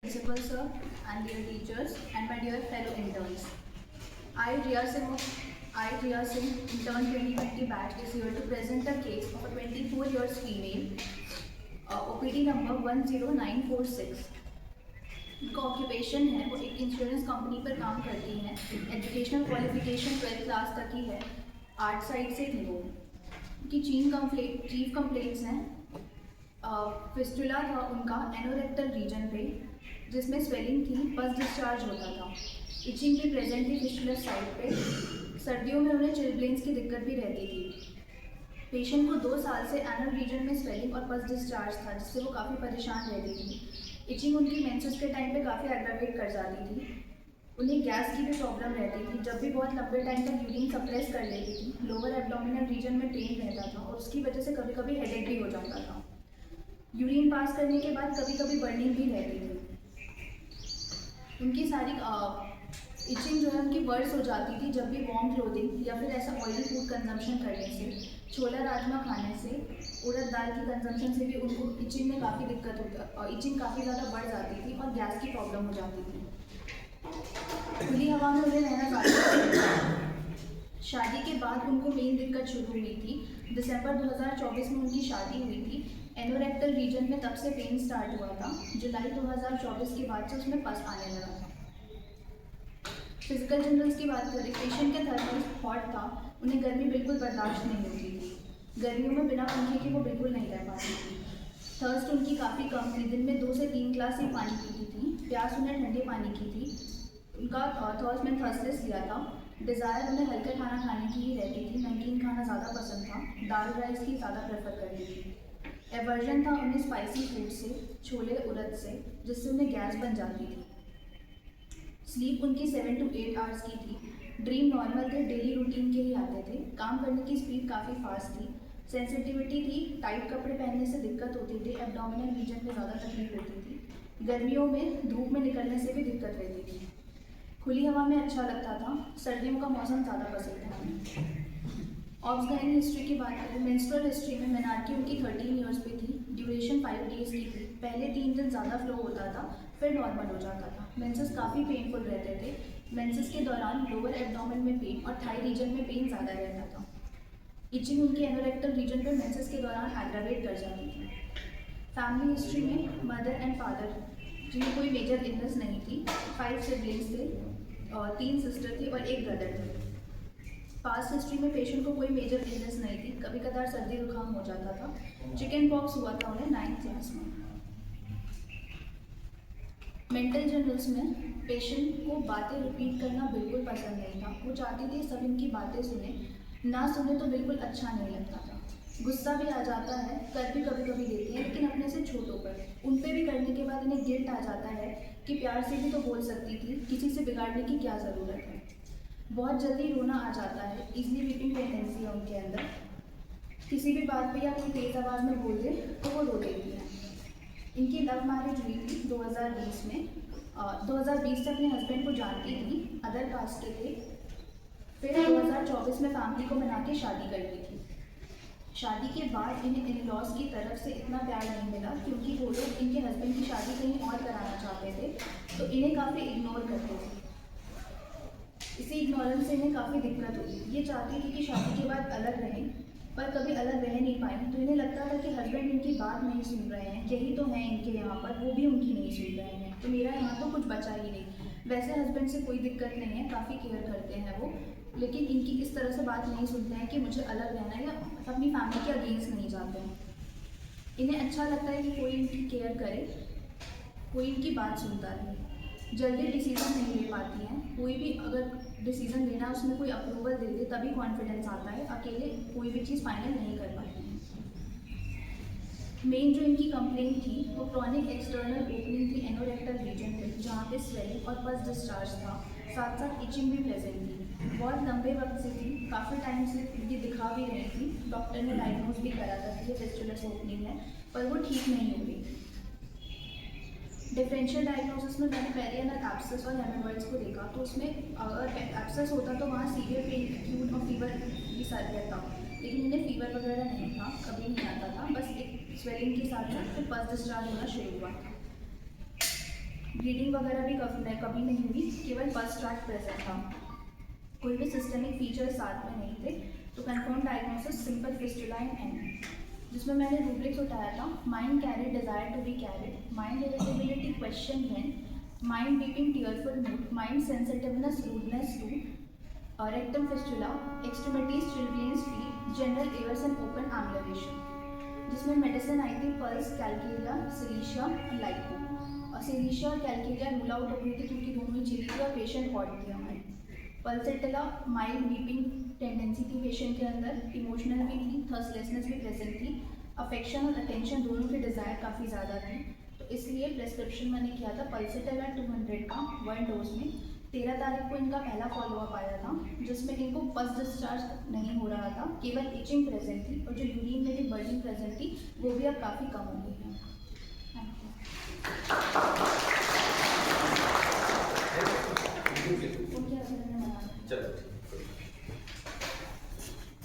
Principal sir and dear teachers and my dear fellow interns. I, Riya Singh, intern 2020 batch is here to present a case of a 24 years female, OPD number 10946. उनका occupation है, वो एक insurance company पर काम करती हैं। Educational qualification 12th class तक ही है। आर्ट साइड से थी वो। उनकी चीफ कंप्लेंट्स हैं। फिस्टुला था उनका एनोरेक्टल रीजन पे, जिसमें स्वेलिंग थी, पस डिस्चार्ज होता था। इचिंग भी प्रेजेंट थी फिस्टुलर साइड पे। सर्दियों में उन्हें चिलब्लेन्स की दिक्कत भी रहती थी। पेशेंट को 2 साल से एनल रीजन में स्वेलिंग और पस डिस्चार्ज था, जिससे वो काफ़ी परेशान रहती थी। इचिंग उनकी मेंसेस के टाइम पे काफ़ी एग्रावेट कर जाती थी। उन्हें गैस की भी प्रॉब्लम रहती थी। जब भी बहुत लंबे टाइम तक यूरिन सप्रेस कर लेती थी, लोअर एब्डोमिनल रीजन में पेन रहता था और उसकी वजह से कभी कभी हेडेक भी हो जाता था। यूरिन पास करने के बाद कभी कभी बर्निंग भी रहती थी। उनकी सारी इचिंग जो है उनकी वर्स हो जाती थी जब भी वार्म क्लोथिंग या फिर ऐसा ऑयली फूड कंजम्पशन करने से, छोला राजमा खाने से, उड़द दाल की कंजम्पशन से भी उनको इचिंग में काफ़ी दिक्कत होती और इचिंग काफ़ी ज़्यादा बढ़ जाती थी और गैस की प्रॉब्लम हो जाती थी। खुली हवा में उन्हें रहना ज़्यादा। शादी के बाद उनको मेन दिक्कत शुरू हुई थी। दिसंबर 2024 में उनकी शादी हुई थी। एनोरेक्टल रीजन में तब से पेन स्टार्ट हुआ था। जुलाई 2024 के बाद से उसमें पस आने लगा था। फिजिकल जनरल्स की बात करें, पेशेंट के थर्मल हॉट था, उन्हें गर्मी बिल्कुल बर्दाश्त नहीं होती थी। गर्मियों में बिना पंखे के वो बिल्कुल नहीं रह पाती थी। थर्स्ट उनकी काफ़ी कम थी, दिन में 2 से 3 ग्लास ही पानी पीती थी। प्यास उन्हें ठंडे पानी की थी। उनका थर्स्ट में थर्स्टलेस लिया था। डिज़ायर उन्हें हल्का खाना खाने की ही रहती थी, नमकीन खाना ज़्यादा पसंद था, दाल राइस की ज़्यादा प्रेफर करती थी। एवर्जन था उन्हें स्पाइसी फूड से, छोले उड़द से, जिससे उन्हें गैस बन जाती थी। स्लीप उनकी 7 to 8 आवर्स की थी। ड्रीम नॉर्मल थे, डेली रूटीन के ही आते थे। काम करने की स्पीड काफ़ी फास्ट थी। सेंसिटिविटी थी, टाइट कपड़े पहनने से दिक्कत होती थी, एब्डोमिनल रीजन में ज़्यादा तकलीफ होती थी। गर्मियों में धूप में निकलने से भी दिक्कत रहती थी। खुली हवा में अच्छा लगता था, सर्दियों का मौसम ज़्यादा पसंद था। ऑब्सगाइन हिस्ट्री की बात करें, मेंस्ट्रुअल हिस्ट्री में मेनार्की उनकी 13 ईयर्स पे थी। ड्यूरेशन 5 डेज़ की थी। पहले 3 दिन ज़्यादा फ्लो होता था, फिर नॉर्मल हो जाता था। मेंसेस काफ़ी पेनफुल रहते थे। मेंसेस के दौरान लोअर एब्डोमेन में पेन और थाई रीजन में पेन ज़्यादा रहता था। इचिंग उनके एनोरेक्टल रीजन पर मेंसेस के दौरान एग्रावेट कर जाती थी। फैमिली हिस्ट्री में मदर एंड फादर जिन्हें कोई मेजर इलनेस नहीं थी, 5 सिबलिंग्स थे, 3 सिस्टर थी और 1 ब्रदर थे। पास्ट हिस्ट्री में पेशेंट को कोई मेजर इलनेस नहीं थी, कभी कभार सर्दी जुकाम हो जाता था। चिकन पॉक्स हुआ था उन्हें 9th क्लास में। मेंटल जनरल्स में पेशेंट को बातें रिपीट करना बिल्कुल पसंद नहीं था। वो चाहती थी सब इनकी बातें सुने, ना सुने तो बिल्कुल अच्छा नहीं लगता था। गुस्सा भी आ जाता है, कर भी कभी कभी देती है, लेकिन अपने से छोटों पर। उन पे भी करने के बाद इन्हें गिल्ट आ जाता है कि प्यार से भी तो बोल सकती थी, किसी से बिगाड़ने की क्या ज़रूरत है। बहुत जल्दी रोना आ जाता है, इजली वीपिंग टेंडेंसी है उनके अंदर। किसी भी बात पे या कोई तेज़ आवाज़ में बोल दे तो वो रो देती है। इनकी लव मैरिज हुई थी 2020 में। 2020 से अपने हस्बैंड को जानती थी, अदर कास्ट के थे। फिर 2024 में फैमिली को मना के शादी कर दी थी। शादी के बाद इन्हें इन लॉज की तरफ से इतना प्यार नहीं मिला, क्योंकि वो लोग इनके हस्बैंड की शादी कहीं और कराना चाहते थे, तो इन्हें काफ़ी इग्नोर करते थे। इसी इग्नोरेंस से इन्हें काफ़ी दिक्कत हुई। ये चाहती थी कि शादी के बाद अलग रहें, पर कभी अलग रह नहीं पाई। तो इन्हें लगता था कि हस्बैंड इनकी बात नहीं सुन रहे हैं, यही तो हैं इनके यहाँ पर, वो भी उनकी नहीं सुन रहे हैं, तो मेरा यहाँ तो कुछ बचा ही नहीं। वैसे हस्बैंड से कोई दिक्कत नहीं है, काफ़ी केयर करते हैं वो, लेकिन इनकी इस तरह से बात नहीं सुनते हैं कि मुझे अलग रहना है, या अपनी फैमिली के अगेंस्ट नहीं जाते हैं। इन्हें अच्छा लगता है कि कोई इनकी केयर करे, कोई इनकी बात सुनता रहे। जल्दी डिसीज़न नहीं ले पाती हैं। कोई भी अगर डिसीज़न लेना है उसमें कोई अप्रूवल दे दे तभी कॉन्फिडेंस आता है, अकेले कोई भी चीज़ फाइनल नहीं कर पाती हैं। मेन जो इनकी कंप्लेंट थी वो क्रॉनिक एक्सटर्नल ओपनिंग थी एनोरेक्टल रीजन पे, जहाँ पे स्वेलिंग और पस डिस्चार्ज था, साथ साथ इचिंग भी प्रेजेंट थी। बहुत लंबे वक्त से थी, काफ़ी टाइम से इनकी दिखा भी रही थी। डॉक्टर ने डायग्नोज भी करा था कि ये फिस्टुलस ओपनिंग है, पर वो ठीक नहीं हो गई। डिफरेंशियल डायग्नोसिस में मैंने पहले ना एब्सेस और हेमोरॉइड्स को देखा, तो उसमें अगर एब्सेस होता तो वहाँ सीवियर पेन, एक्यूट और फीवर भी साथ रहता, लेकिन इन्हें फीवर वगैरह नहीं था, कभी नहीं आता था, बस एक स्वेलिंग के साथ साथ फिर पस डिस्चार्ज होना शुरू हुआ था। ब्लीडिंग वगैरह भी कभी नहीं हुई, केवल फर्स्ट ट्रैक प्रेजेंट था। कोई भी सिस्टमिक फीचर साथ में नहीं थे। तो confirm diagnosis simple fistula in ano, जिसमें मैंने रूब्रिक्स उठाया था। Mind carried, desire to be carried, mind irritability question when, mind weeping tearful mood, mind sensitiveness rudeness to rectum fistula, extremities chilblains feet, general airs and open ambulation, जिसमें medicine आई थी पल्स, Calcarea, silicea और लाइको। और silicea और Calcarea rule out हो गई थी क्योंकि दोनों ही चिली थी और पेशेंट हॉट थी हमारी। पल्सेटिला माइल्ड वीपिंग टेंडेंसी थी पेशेंट के अंदर, इमोशनल भी थी, थर्स्टलेसनेस भी प्रेजेंट थी, अफेक्शन और अटेंशन दोनों की डिज़ायर काफ़ी ज़्यादा थी। तो इसलिए प्रेस्क्रिप्शन मैंने किया था पल्सेटिला 200 का 1 डोज में। 13 तारीख को इनका पहला फॉलोअप आया था, जिसमें इनको पस डिस्चार्ज नहीं हो रहा था, केवल इचिंग प्रेजेंट थी और जो यूरिन में भी बर्निंग प्रेजेंट थी वो भी अब काफ़ी कम हो गई है। Thank you. चलो।